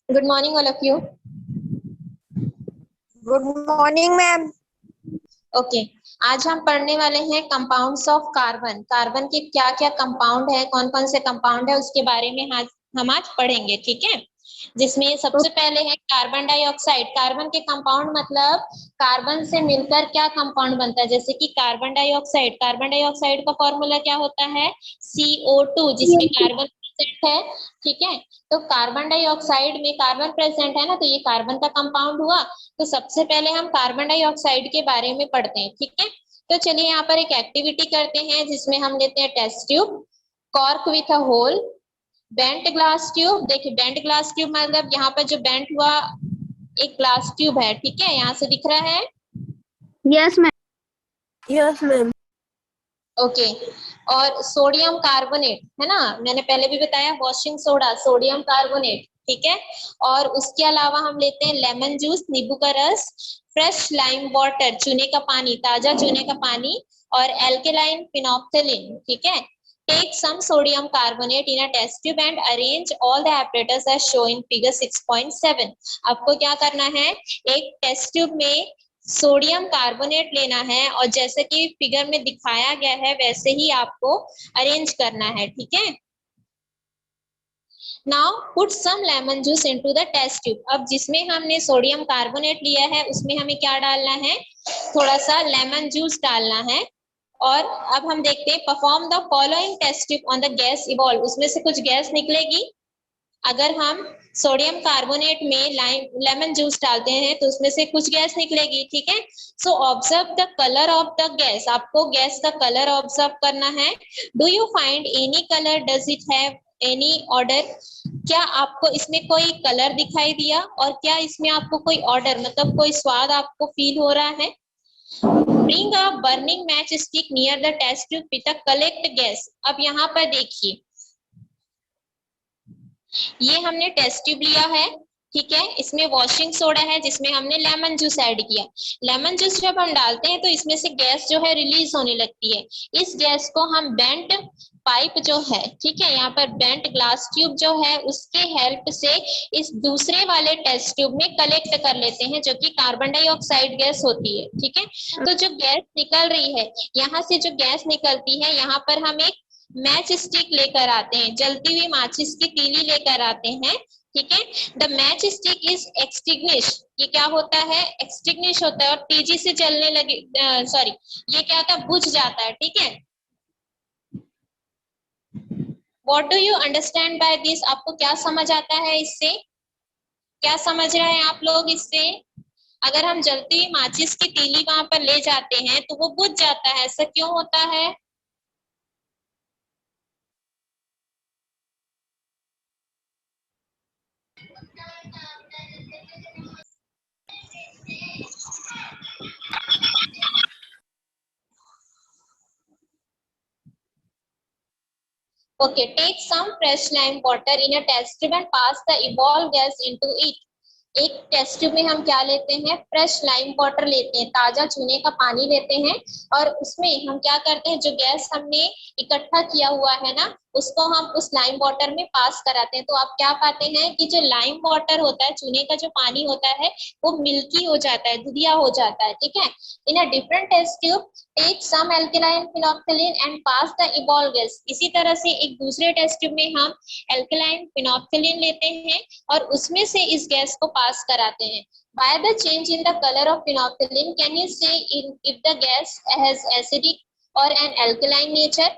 Good morning all of you. Good morning ma'am. Okay, आज हम पढ़ने वाले हैं कंपाउंड्स ऑफ कार्बन। कार्बन के क्या क्या कंपाउंड है, कौन कौन से कंपाउंड है, उसके बारे में आज हम पढ़ेंगे, ठीक है। जिसमें सबसे पहले है कार्बन डाइऑक्साइड। कार्बन के कंपाउंड मतलब कार्बन से मिलकर क्या कंपाउंड बनता है, जैसे कि कार्बन डाइऑक्साइड। कार्बन डाइऑक्साइड का फॉर्मूला क्या होता है? CO2, जिसमें कार्बन प्रेजेंट है, ठीक है। तो कार्बन डाइऑक्साइड में कार्बन प्रेजेंट है ना, तो ये कार्बन का कंपाउंड हुआ। तो सबसे पहले हम कार्बन डाइऑक्साइड के बारे में पढ़ते हैं, ठीक है। तो चलिए यहाँ पर एक एक्टिविटी करते हैं जिसमें हम लेते हैं test tube, cork with a hole, bent glass tube. देखिए बेंट ग्लास ट्यूब मतलब यहाँ पर जो बेंट हुआ एक ग्लास ट्यूब है, ठीक है, यहाँ से दिख रहा है। Yes ma'am. Yes ma'am. Okay, और सोडियम कार्बोनेट है ना, मैंने पहले भी बताया, वॉशिंग सोडा, सोडियम कार्बोनेट, ठीक है। और उसके अलावा हम लेते हैं लेमन जूस, नींबू का रस, फ्रेश लाइम वाटर, चूने का पानी, ताजा चूने का पानी, और एल्केलाइन फिनोक्सिलिन, ठीक है। Take some sodium carbonate in a test tube and arrange all the apparatus as shown in figure 6.7। आपको क्या करना है, एक टेस्ट ट्यूब में सोडियम कार्बोनेट लेना है और जैसे कि फिगर में दिखाया गया है वैसे ही आपको अरेंज करना है, ठीक है। Now put some lemon juice into the test tube. अब जिसमें हमने सोडियम कार्बोनेट लिया है उसमें हमें क्या डालना है, थोड़ा सा लेमन जूस डालना है। और अब हम देखते हैं, perform the following test tube on the gas evolve. उसमें से कुछ गैस निकलेगी अगर हम सोडियम कार्बोनेट में लेमन जूस डालते हैं, तो उसमें से कुछ गैस निकलेगी, ठीक है। So observe the colour of the gas. आपको गैस का कलर ऑब्जर्व करना है। Do you find any colour, does it have any order. क्या आपको इसमें कोई कलर दिखाई दिया, और क्या इसमें आपको कोई ऑर्डर मतलब कोई स्वाद आपको फील हो रहा है। Bring a burning matchstick near the test tube with a collect gas. अब यहाँ पर देखिए, ये हमने टेस्ट ट्यूब लिया है, ठीक है। इसमें वॉशिंग सोडा है जिसमें हमने लेमन जूस ऐड किया। लेमन जूस जब हम डालते हैं तो इसमें से गैस जो है रिलीज होने लगती है। इस गैस को हम बेंट पाइप जो है, ठीक है, यहाँ पर बेंट ग्लास ट्यूब जो है उसके हेल्प से इस दूसरे वाले टेस्ट ट्यूब में कलेक्ट कर लेते हैं, जो कि कार्बन डाइऑक्साइड गैस होती है, ठीक है। तो जो गैस निकल रही है, यहाँ से जो गैस निकलती है, यहाँ पर हम एक मैच स्टिक लेकर आते हैं, जलती हुई माचिस की तीली लेकर आते हैं, ठीक है। The match stick is extinguish. ये क्या होता है, एक्सटिंग्विश होता है और तेजी से जलने लगे, सॉरी, ये क्या होता है, बुझ जाता है, ठीक है। What do you understand by this. आपको क्या समझ आता है इससे, क्या समझ रहे हैं आप लोग इससे। अगर हम जलती हुई माचिस की तीली वहां पर ले जाते हैं तो वो बुझ जाता है, ऐसा क्यों होता है। Okay, take some fresh lime water in a test tube and pass the evolved gas into it. एक टेस्ट ट्यूब में हम क्या लेते हैं, फ्रेश लाइम वाटर लेते हैं, ताजा चूने का पानी लेते हैं, और उसमें हम क्या करते हैं, जो गैस हमने इकट्ठा किया हुआ है ना, उसको हम उस लाइम वाटर में पास कराते हैं। तो आप क्या पाते हैं कि जो लाइम वाटर होता है, चूने का जो पानी होता है, वो मिल्की हो जाता है, दूधिया हो जाता है, ठीक है। In a different test tube take some alkaline phenoxylin and pass the evolve gas. इसी तरह से एक दूसरे टेस्ट ट्यूब में हम एल्केलाइन फिनोक्सिलिन लेते हैं और उसमें से इस गैस को पास कराते हैं। By the change in the color of phenolphthalein, can you say if the gas has acidic or an alkaline nature?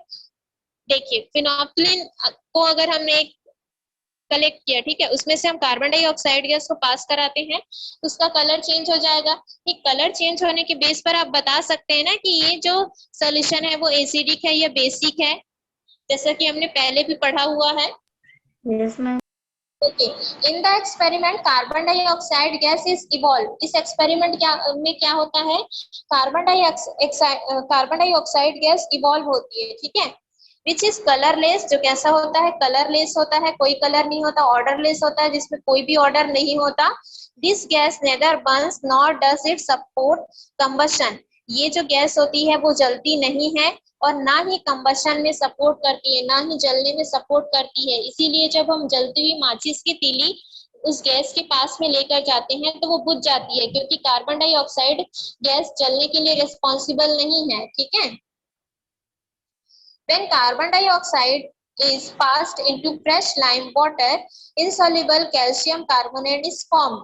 देखिए फिनोक्सिलिन को अगर हमने कलेक्ट किया, ठीक है, उसमें से हम कार्बन डाइऑक्साइड गैस को पास कराते हैं, तो उसका कलर चेंज हो जाएगा। ये कलर चेंज होने के बेस पर आप बता सकते हैं ना कि ये जो सोल्यूशन है वो एसिडिक है या बेसिक है, जैसा कि हमने पहले भी पढ़ा हुआ है। Yes ma'am. Okay, in the experiment carbon dioxide gas is evolve. इस एक्सपेरिमेंट क्या होता है, कार्बन डाइऑक्साइड गैस इवॉल्व होती है, ठीक है। विच इज कलरलेस, जो कैसा होता है, कलरलेस होता है, कोई कलर नहीं होता, ऑर्डरलेस होता है, जिसमें कोई भी ऑर्डर नहीं होता। This gas neither burns nor does it support combustion. ये जो गैस होती है वो जलती नहीं है और ना ही कंबशन में सपोर्ट करती है, ना ही जलने में सपोर्ट करती है। इसीलिए जब हम जलती हुई माचिस की तीली उस गैस के पास में लेकर जाते हैं तो वो बुझ जाती है, क्योंकि कार्बन डाइऑक्साइड गैस जलने के लिए रिस्पॉन्सिबल नहीं है, ठीक है। When carbon dioxide is passed into fresh lime water, insoluble calcium carbonate is formed,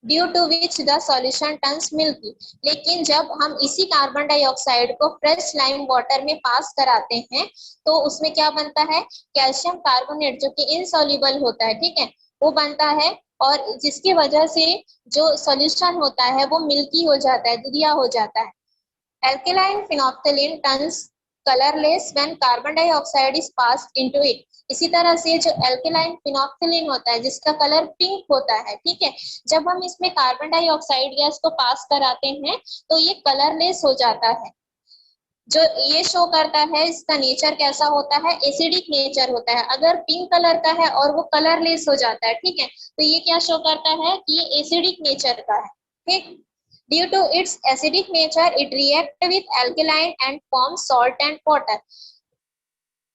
due to which the solution turns milky. लेकिन जब हम इसी कार्बन डाइऑक्साइड को फ्रेश लाइम वाटर में पास कराते हैं तो उसमें क्या बनता है, कैल्शियम कार्बोनेट, जो कि इनसॉल्युबल होता है, ठीक है, वो बनता है, और जिसकी वजह से जो सॉल्यूशन होता है वो मिल्की हो जाता है, दुधिया हो जाता है। Alkaline phenolphthalein turns colorless when carbon dioxide is passed into it. इसी तरह से जो एल्केलाइन फिनोक्सिलिन होता है जिसका कलर पिंक होता है, ठीक है, जब हम इसमें कार्बन डाइऑक्साइड गैस को पास कराते हैं तो ये कलरलेस हो जाता है। जो ये शो करता है इसका नेचर कैसा होता है, एसिडिक नेचर होता है। अगर पिंक कलर का है और वो कलरलेस हो जाता है, ठीक है, तो ये क्या शो करता है कि ये एसिडिक नेचर का है, ठीक। Due to its acidic nature, it reacts with alkaline and forms salt and water.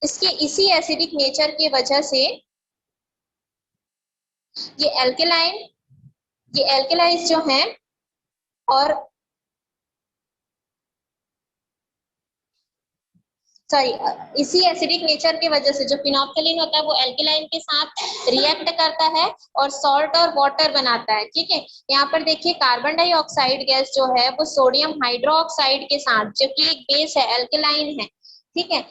इसके इसी एसिडिक नेचर की वजह से ये एल्केलाइज जो हैं और इसी एसिडिक नेचर की वजह से जो फिनोल्फथालीन होता है वो एल्केलाइन के साथ रिएक्ट करता है और सॉल्ट और वाटर बनाता है, ठीक है। यहाँ पर देखिए कार्बन डाइऑक्साइड गैस जो है वो सोडियम हाइड्रोक्साइड के साथ, जो कि एक बेस है, एल्केलाइन है, ठीक है,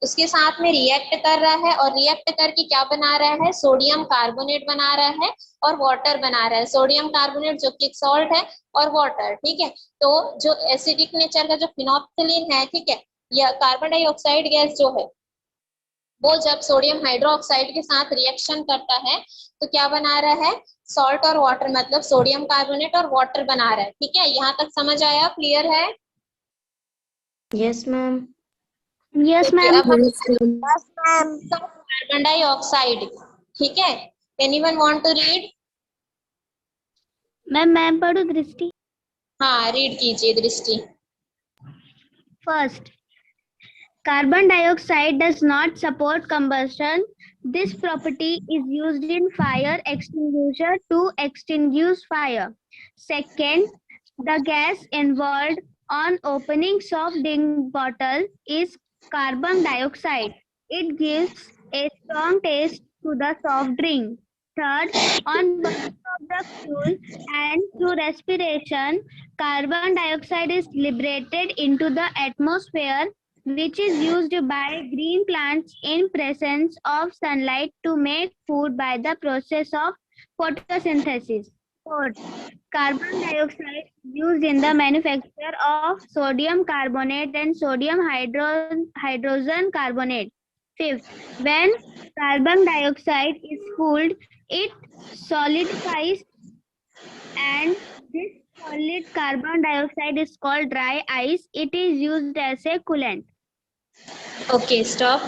उसके साथ में रिएक्ट कर रहा है और रिएक्ट करके क्या बना रहा है, सोडियम कार्बोनेट बना रहा है और वाटर बना रहा है। सोडियम कार्बोनेट जो कि एक सॉल्ट है और वाटर, ठीक है। तो जो एसिडिक नेचर का जो फिनोल्फथालीन है, ठीक है, या कार्बन डाइऑक्साइड गैस जो है वो जब सोडियम हाइड्रोक्साइड के साथ रिएक्शन करता है तो क्या बना रहा है, सॉल्ट और वाटर, मतलब सोडियम कार्बोनेट और वाटर बना रहा है, ठीक है। यहाँ तक समझ आया, क्लियर है? Yes ma'am. Yes ma'am. Carbon dioxide, ठीक है। Anyone want to read? मैं पढ़ू दृष्टि? हाँ, रीड कीजिए दृष्टि। First, carbon dioxide does not support combustion. This property is used in fire extinguisher to extinguish fire. Second, the gas involved on opening soft drink bottle is carbon dioxide. It gives a strong taste to the soft drink. Third, on burning of the fuel and through respiration, carbon dioxide is liberated into the atmosphere, which is used by green plants in presence of sunlight to make food by the process of photosynthesis. Fourth, carbon dioxide used in the manufacture of sodium carbonate and sodium hydrogen carbonate. Fifth, when carbon dioxide is cooled, it solidifies, and this solid carbon dioxide is called dry ice. It is used as a coolant. Okay stop.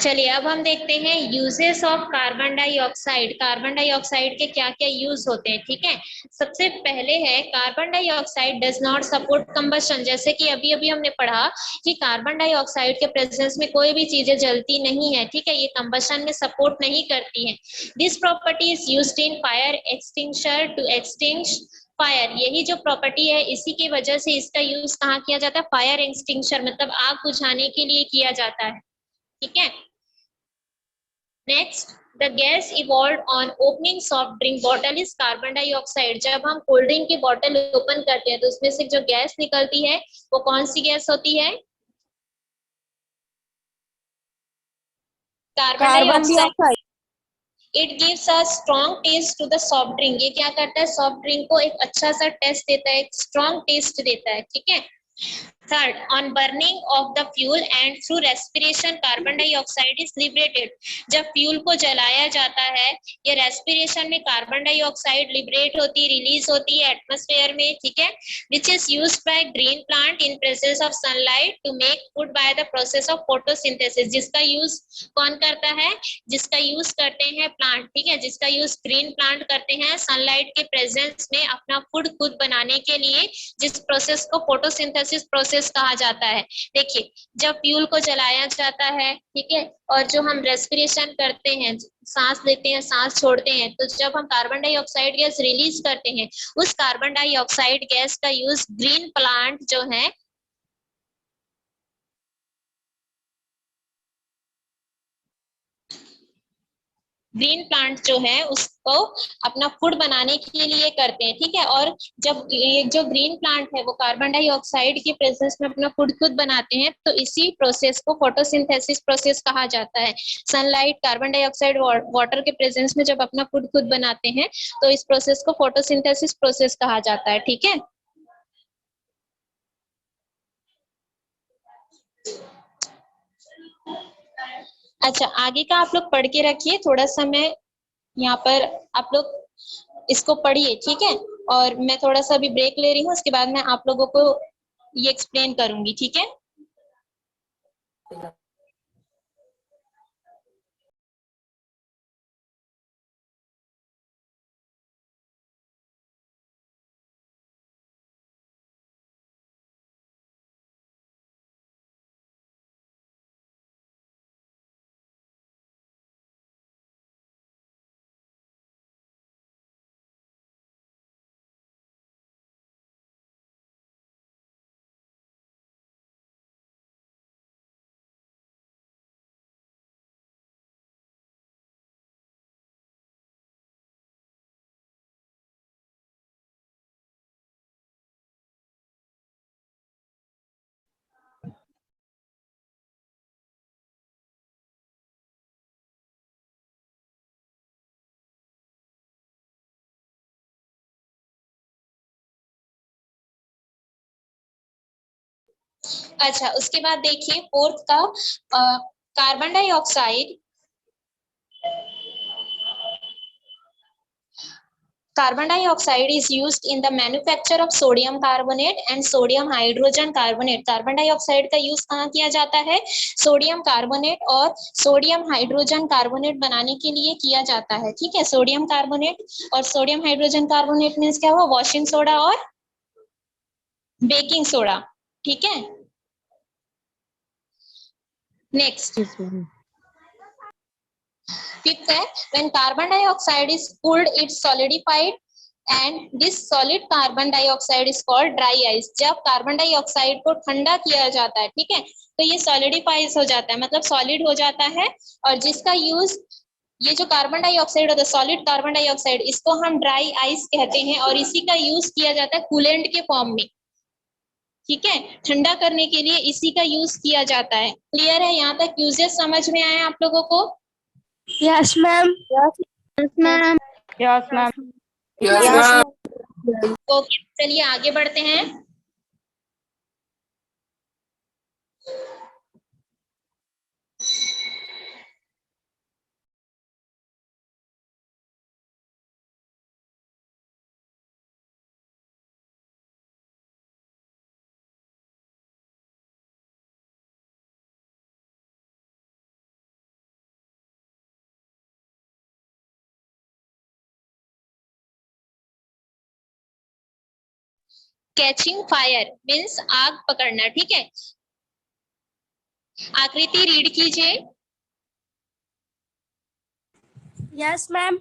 चलिए अब हम देखते हैं uses of carbon dioxide. Carbon dioxide के क्या क्या use होते हैं, ठीक है। सबसे पहले है carbon dioxide does not support combustion. जैसे कि अभी अभी हमने पढ़ा कि कार्बन डाइऑक्साइड के प्रेजेंस में कोई भी चीजें जलती नहीं है, ठीक है, ये कंबशन में सपोर्ट नहीं करती है। This property is used in fire extinguisher to extinguish fire. यही जो प्रॉपर्टी है इसी की वजह से इसका यूज कहाँ किया जाता है, फायर एक्सटिंग्विशर, मतलब आग बुझाने के लिए किया जाता है, ठीक है। Next, the gas evolve on opening soft drink bottle is carbon dioxide. जब हम कोल्ड ड्रिंक की बॉटल ओपन करते हैं तो उसमें से जो गैस निकलती है वो कौन सी गैस होती है, carbon dioxide. It gives a strong taste to the soft drink. ये क्या करता है, सॉफ्ट ड्रिंक को एक अच्छा सा टेस्ट देता है, एक स्ट्रॉन्ग टेस्ट देता है, ठीक है। Third, on burning of the fuel and through respiration carbon dioxide is liberated. जब फ्यूल को जलाया जाता है ये रेस्पिरेशन में कार्बन डाइऑक्साइड लिबरेट होती है, रिलीज होती है एटमॉस्फेयर में, ठीक है, which is used by green plant in presence of sunlight to make food by the process of photosynthesis. जिसका यूज कौन करता है, जिसका यूज करते हैं प्लांट, ठीक है, जिसका यूज ग्रीन प्लांट करते हैं सनलाइट के प्रेजेंस में अपना फूड खुद बनाने के लिए, जिस प्रोसेस को फोटोसिंथेसिस फोटोसिंथेसिस प्रोसेस कहा जाता है। देखिए, जब फ्यूल को जलाया जाता है, ठीक है, और जो हम रेस्पिरेशन करते हैं, सांस लेते हैं, सांस छोड़ते हैं, तो जब हम कार्बन डाइऑक्साइड गैस रिलीज करते हैं, उस कार्बन डाइऑक्साइड गैस का यूज ग्रीन प्लांट जो है ग्रीन प्लांट जो है उसको अपना फूड बनाने के लिए करते हैं, ठीक है। और जब ये जो ग्रीन प्लांट है वो कार्बन डाइऑक्साइड के प्रेजेंस में अपना फूड खुद बनाते हैं, तो इसी प्रोसेस को फोटोसिंथेसिस प्रोसेस कहा जाता है। सनलाइट, कार्बन डाइऑक्साइड, वाटर के प्रेजेंस में जब अपना फूड खुद बनाते हैं, तो इस प्रोसेस को फोटोसिंथेसिस प्रोसेस कहा जाता है, ठीक है। अच्छा, आगे का आप लोग पढ़ के रखिए, थोड़ा सा मैं यहाँ पर, आप लोग इसको पढ़िए, ठीक है। और मैं थोड़ा सा अभी ब्रेक ले रही हूँ, उसके बाद मैं आप लोगों को ये एक्सप्लेन करूंगी, ठीक है। अच्छा, उसके बाद देखिए फोर्थ का, carbon dioxide, carbon dioxide is used in the manufacture of sodium carbonate and sodium hydrogen carbonate। Carbon dioxide का यूज कहाँ किया जाता है? सोडियम कार्बोनेट और सोडियम हाइड्रोजन कार्बोनेट बनाने के लिए किया जाता है, ठीक है। सोडियम कार्बोनेट और सोडियम हाइड्रोजन कार्बोनेट मीन्स क्या हुआ? वॉशिंग सोडा और बेकिंग सोडा, ठीक है। Next, Yes, ma'am. फिफ्थ है, when carbon dioxide is cooled it solidified and this solid carbon dioxide is called dry ice। जब कार्बन डाइऑक्साइड को ठंडा किया जाता है, ठीक है, तो ये सॉलिडिफाइज हो जाता है, मतलब सॉलिड हो जाता है। और जिसका यूज, ये जो कार्बन डाइऑक्साइड होता है, सॉलिड कार्बन डाइऑक्साइड, इसको हम ड्राई आइस कहते हैं और इसी का यूज किया जाता है कूलेंट के फॉर्म में, ठीक है। ठंडा करने के लिए इसी का यूज किया जाता है। क्लियर है? यहाँ तक यूजेस समझ में आए आप लोगों को? Yes, ma'am. Yes, ma'am. Yes, ma'am. Yes, Yes, ma'am. ma'am. Okay, चलिए आगे बढ़ते हैं। कैचिंग फायर मीन्स आग पकड़ना, ठीक है। आकृति रीड कीजिए। Yes, ma'am.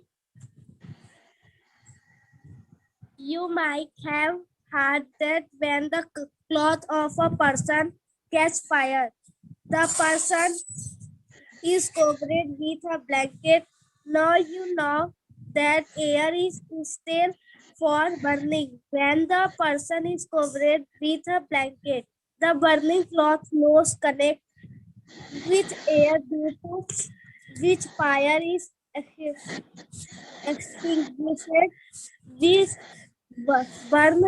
You might have heard that when the cloth of a person catch fire, the person is covered with a blanket. Now you know that air is still for burning. When the person is covered with a blanket, the burning cloth loss connect with air due to which fire is extinguished. This burn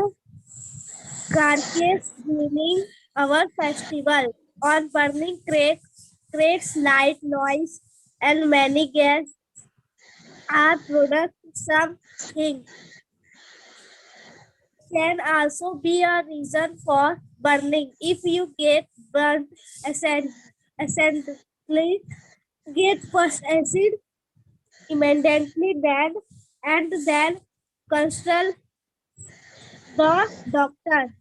carcass during our festival. On burning creates light, noise, and many gas are produced. Something can also be a reason for burning. If you get burned accidentally, get first acid immediately, then consult the doctor.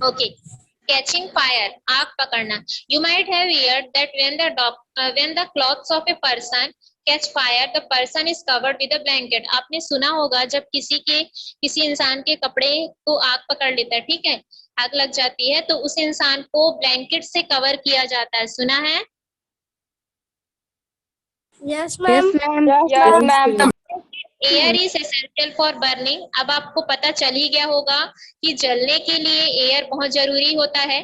Okay. Catching fire, आग पकड़ना. You might have heard that when the clothes of a person catch fire, the person is covered with a blanket. आपने सुना होगा जब किसी इंसान के कपड़े को आग पकड़ लेता है, ठीक है, आग लग जाती है, तो उस इंसान को ब्लैंकेट से कवर किया जाता है. सुना है? Yes, ma'am. Yes, ma'am. Air is essential for burning. अब आपको पता चल ही गया होगा कि जलने के लिए एयर बहुत जरूरी होता है.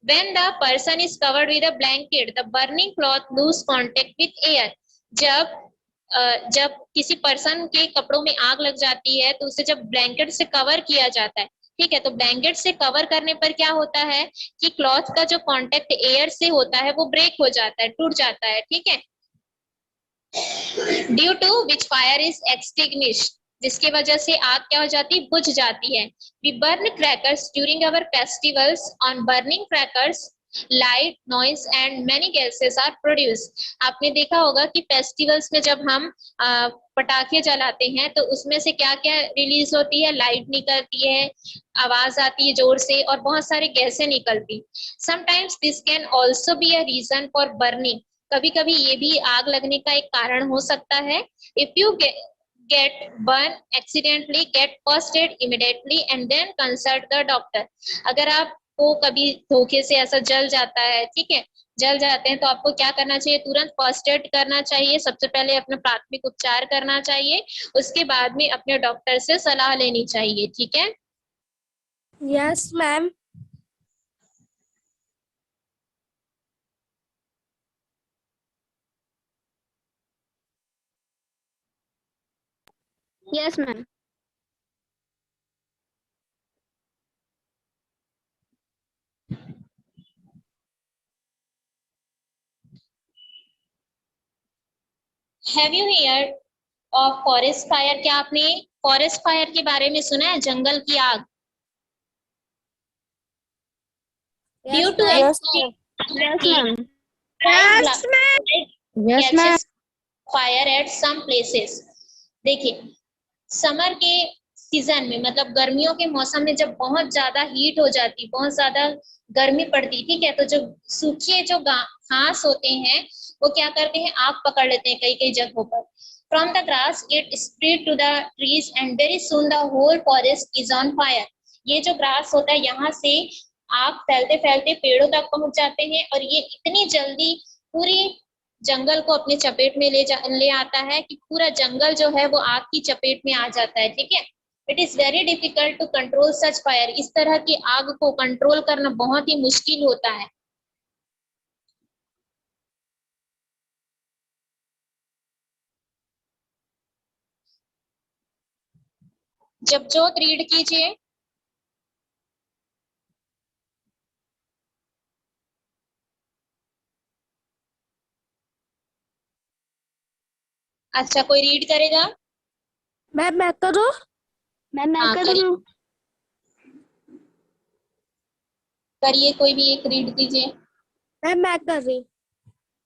When the person is covered with a blanket, the burning cloth lose contact with air. जब किसी पर्सन के कपड़ों में आग लग जाती है तो उसे जब ब्लैंकेट से कवर किया जाता है, ठीक है, तो ब्लैंकेट से कवर करने पर क्या होता है कि क्लॉथ का जो कांटेक्ट एयर से होता है वो ब्रेक हो जाता है, टूट जाता है, ठीक है. Due to which fire is extinguished, जिसकी वजह से आग क्या हो जाती है, बुझ जाती है. We burn crackers during our festivals. On burning crackers light, noise and many gases are produce. आपने देखा होगा कि फेस्टिवल्स में जब हम पटाखे जलाते हैं तो उसमें से क्या क्या रिलीज होती है, लाइट निकलती है, आवाज आती है जोर से, और बहुत सारे गैसें निकलती. Sometimes this can also be a reason for burning. कभी कभी ये भी आग लगने का एक कारण हो सकता है. If you get burn accidentally, get first aid immediately and then consult the doctor. अगर आपको कभी धोखे से ऐसा जल जाता है, ठीक है, जल जाते हैं, तो आपको क्या करना चाहिए, तुरंत फर्स्ट एड करना चाहिए. सबसे पहले अपना प्राथमिक उपचार करना चाहिए, उसके बाद में अपने डॉक्टर से सलाह लेनी चाहिए, ठीक है. Yes, ma'am. Yes, ma'am. Have you heard of forest fire? क्या आपने फॉरेस्ट फायर के बारे में सुना है, जंगल की आग? Due to Yes, Yes, ma'am. Yes, ma'am. Fire at some places. देखिए, समर के सीजन में, मतलब गर्मियों के मौसम में जब बहुत ज्यादा हीट हो जाती, बहुत ज्यादा गर्मी पड़ती, ठीक है, तो जो सूखे जो घास होते हैं वो क्या करते हैं, आग पकड़ लेते हैं कई कई जगहों पर. From the grass it spread to the trees and very soon the whole forest is on fire. ये जो ग्रास होता है यहाँ से आग फैलते फैलते पेड़ों तक पहुंच जाते हैं, और ये इतनी जल्दी पूरी जंगल को अपने चपेट में ले आता है कि पूरा जंगल जो है वो आग की चपेट में आ जाता है, ठीक है. It is very difficult to control such fire. इस तरह की आग को कंट्रोल करना बहुत ही मुश्किल होता है. जपजोत रीड कीजिए. अच्छा, कोई रीड करेगा? मैम मैं करूँ? मैम मैं हाँ, करूँ? करिए, कोई भी एक रीड कीजिए. मैम मैं कर रही.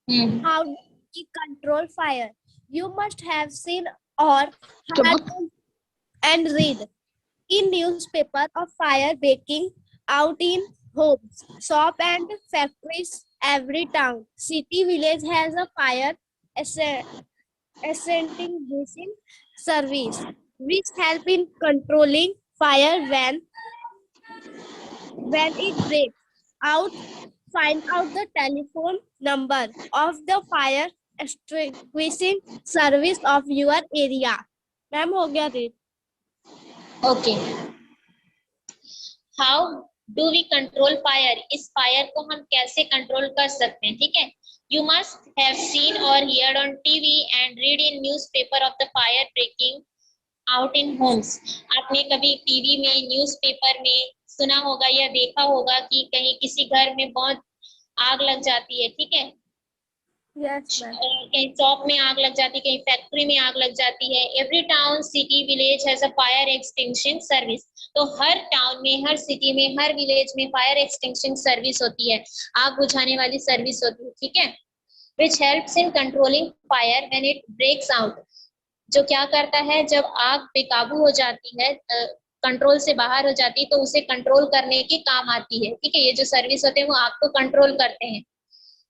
हम्म. How do we control fire? You must have seen or heard and read in newspaper of fire breaking out in homes, shop and factories. Every town, city, village has a fire extinguishing service, which help in controlling fire when it breaks out. Find out the telephone number of the fire extinguishing service of your area. Ma'am हो गया read. Okay. How do we control fire? इस fire को हम कैसे control कर सकते हैं, ठीक है. यू मस्ट हैव सीन और heard on TV and read in newspaper of the fire breaking out in homes. आपने कभी टीवी में, न्यूज़पेपर में सुना होगा या देखा होगा कि कहीं किसी घर में बहुत आग लग जाती है, ठीक है. Yes, ma'am. कहीं शॉप में आग लग जाती है, कहीं फैक्ट्री में आग लग जाती है. Every town, city, village has a fire extinction service. तो हर टाउन में, हर सिटी में, हर विलेज में फायर एक्सटिंक्शन सर्विस होती है, आग बुझाने वाली सर्विस होती है, ठीक है. Which helps in controlling fire when it breaks out. जो क्या करता है, जब आग बेकाबू हो जाती है, कंट्रोल से बाहर हो जाती है तो उसे कंट्रोल करने के काम आती है। ठीक है, ये जो सर्विस होते हैं वो आग को कंट्रोल करते हैं।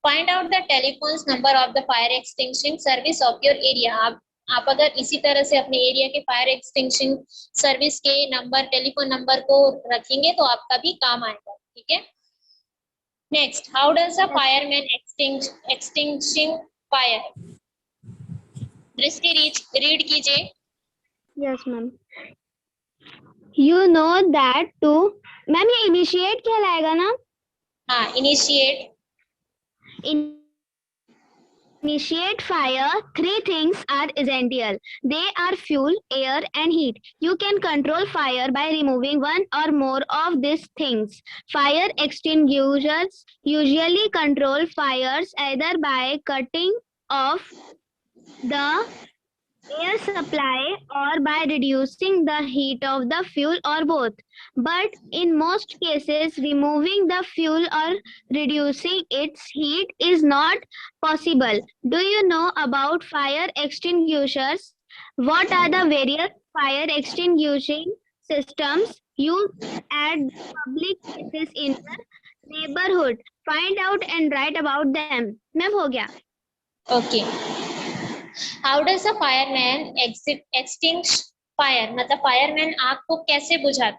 Find out the telephone number of the fire extinction service of your area. आप अगर इसी तरह से अपने एरिया के फायर एक्सटिंक्शन सर्विस के नंबर, टेलीफोन नंबर को रखेंगे तो आपका भी काम आएगा। ठीक है, next, how does a fireman extinguishing fire? दृष्टि रीड कीजिए। Yes, ma'am. You know that too. Ma'am ये इनिशिएट कहलाएगा ना? हाँ, initiate. Initiate fire. Three things are essential. They are fuel, air, and heat. You can control fire by removing one or more of these things. Fire extinguishers usually control fires either by cutting off the air supply or by reducing the heat of the fuel or both. But in most cases, removing the fuel or reducing its heat is not possible. Do you know about fire extinguishers? What are the various fire extinguishing systems used at public places in your neighborhood? Find out and write about them. Ma'am हो गया. Okay. How does a fireman extinguish fire? मतलब fireman आग को कैसे बुझाता?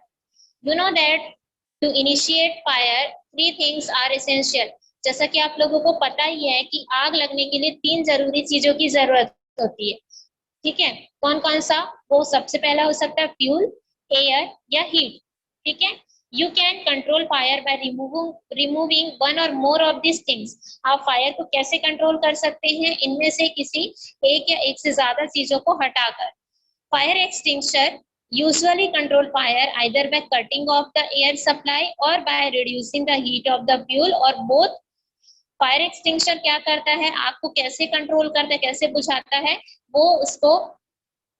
You know that to initiate fire, three things are essential. जैसा कि आप लोगों को पता ही है कि आग लगने के लिए 3 जरूरी चीजों की जरूरत होती है। ठीक है, कौन कौन सा? वो सबसे पहला हो सकता है फ्यूल, एयर या हीट। ठीक है, you can control fire by removing one और मोर ऑफ दिस थिंग्स। आप फायर को कैसे कंट्रोल कर सकते हैं? इनमें से किसी एक या एक से ज्यादा चीजों को हटाकर। Fire extinguisher usually control fire either by cutting off the air supply or by reducing the heat of the fuel or both. Fire extinguisher क्या करता है? आग को कैसे कंट्रोल करता है, कैसे बुझाता है? वो उसको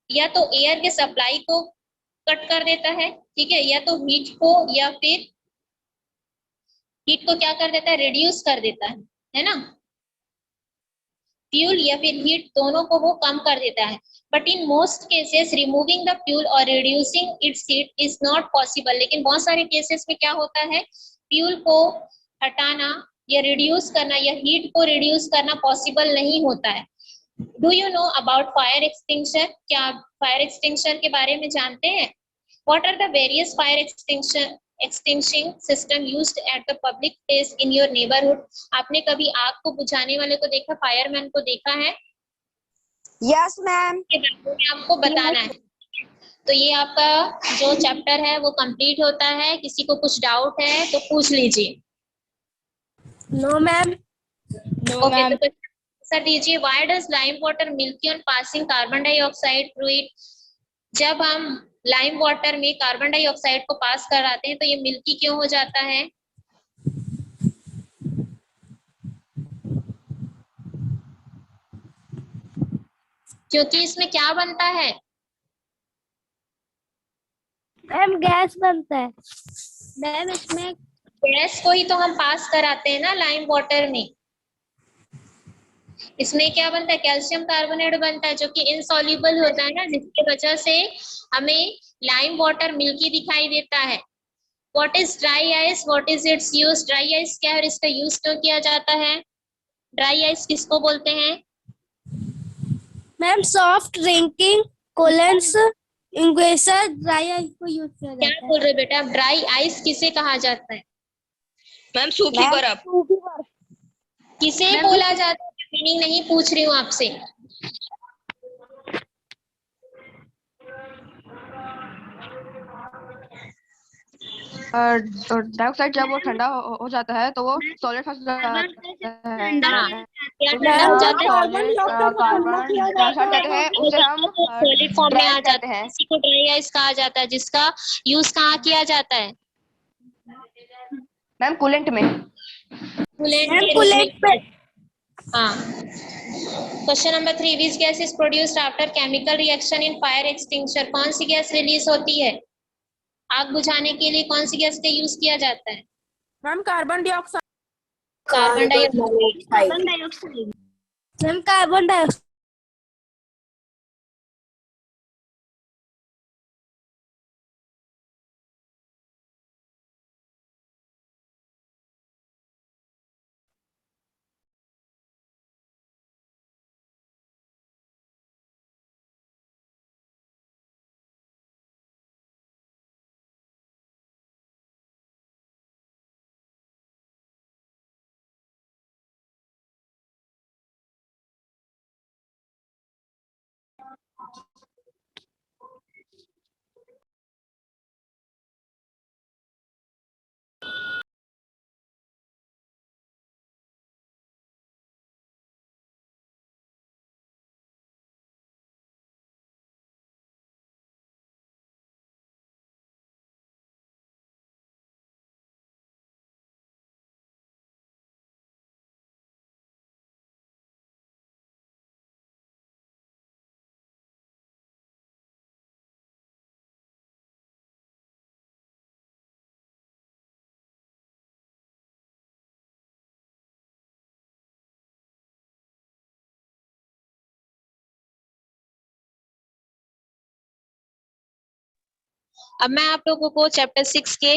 या तो एयर के सप्लाई को कट कर देता है, ठीक है, या तो हीट को, या फिर हीट को क्या कर देता है? रिड्यूस कर देता है ना। फ्यूल या फिर हीट दोनों को वो कम कर देता है। But in most cases removing the fuel और reducing its heat is not possible. लेकिन बहुत सारे केसेस में क्या होता है? फ्यूल को हटाना या रिड्यूस करना या हीट को रिड्यूस करना पॉसिबल नहीं होता है। Do you know about fire extinguisher? क्या आप फायर एक्सटिंग्विशर के बारे में जानते हैं? What are the various fire extinguishing system used at the public place in your neighbourhood? आपने कभी आग को बुझाने वाले को देखा, फायरमैन को देखा है? Yes ma'am. के बारे में आपको बताना है। तो ये आपका जो चैप्टर है वो कंप्लीट होता है। किसी को कुछ डाउट है तो पूछ लीजिए। No ma'am. ओके, तो आंसर दीजिए। Why does lime water milky on passing carbon dioxide through it? जब हम लाइम वाटर में कार्बन डाइऑक्साइड को पास कराते हैं तो ये मिल्की क्यों हो जाता है? क्योंकि इसमें क्या बनता है? मैम गैस बनता है। मैम इसमें गैस को ही तो हम पास कराते हैं ना लाइम वाटर में। इसमें क्या बनता है? कैल्शियम कार्बोनेट बनता है जो कि इनसॉल्युबल होता है ना, जिसकी वजह से हमें लाइम वाटर मिल्की दिखाई देता है। What is dry ice? What is it's use? Dry ice क्या है और इसका यूज क्यों किया जाता है? ड्राई आइस किसको बोलते हैं? मैम सॉफ्ट ड्रिंकिंग कूलेंट्स इंग्वेसर ड्राई आइस को यूज किया क्या जाता है। बोल रहे बेटा? ड्राई आइस किसे कहा जाता है? मैम सूखी बर्फ। किसे बोला जाता है? मीनिंग नहीं पूछ रही हूँ आपसे। डाइऑक्साइड जब वो ठंडा हो जाता है तो वो सॉलिड फंस जाता है। क्या उसे ठंडा हम हो जाता है? कार्बन डाइऑक्साइड कहते हैं, उसे हम सॉलिड फॉर्म में आ ड्राई जाता कहते है। हैं। इसी को ड्राई आइस कहा जाता है, जिसका यूज कहाँ किया जाता है? मैम कूलेंट में। कूलेंट के रूप में। हाँ। Question number 3, which gas is produced after chemical reaction in fire extinguisher? कौन सी गैस रिलीज होती है? आग बुझाने के लिए कौन सी गैस का यूज किया जाता है? Ma'am carbon dioxide. Carbon dioxide. Carbon dioxide. Ma'am carbon dioxide. अब मैं आप लोगों को चैप्टर 6 के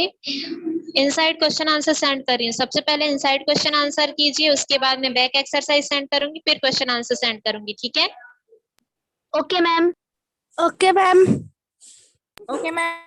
इनसाइड क्वेश्चन आंसर सेंड कर रही हूँ। सबसे पहले इनसाइड क्वेश्चन आंसर कीजिए, उसके बाद मैं बैक एक्सरसाइज सेंड करूंगी, फिर क्वेश्चन आंसर सेंड करूंगी, ठीक है? Okay ma'am. Okay ma'am. Okay ma'am.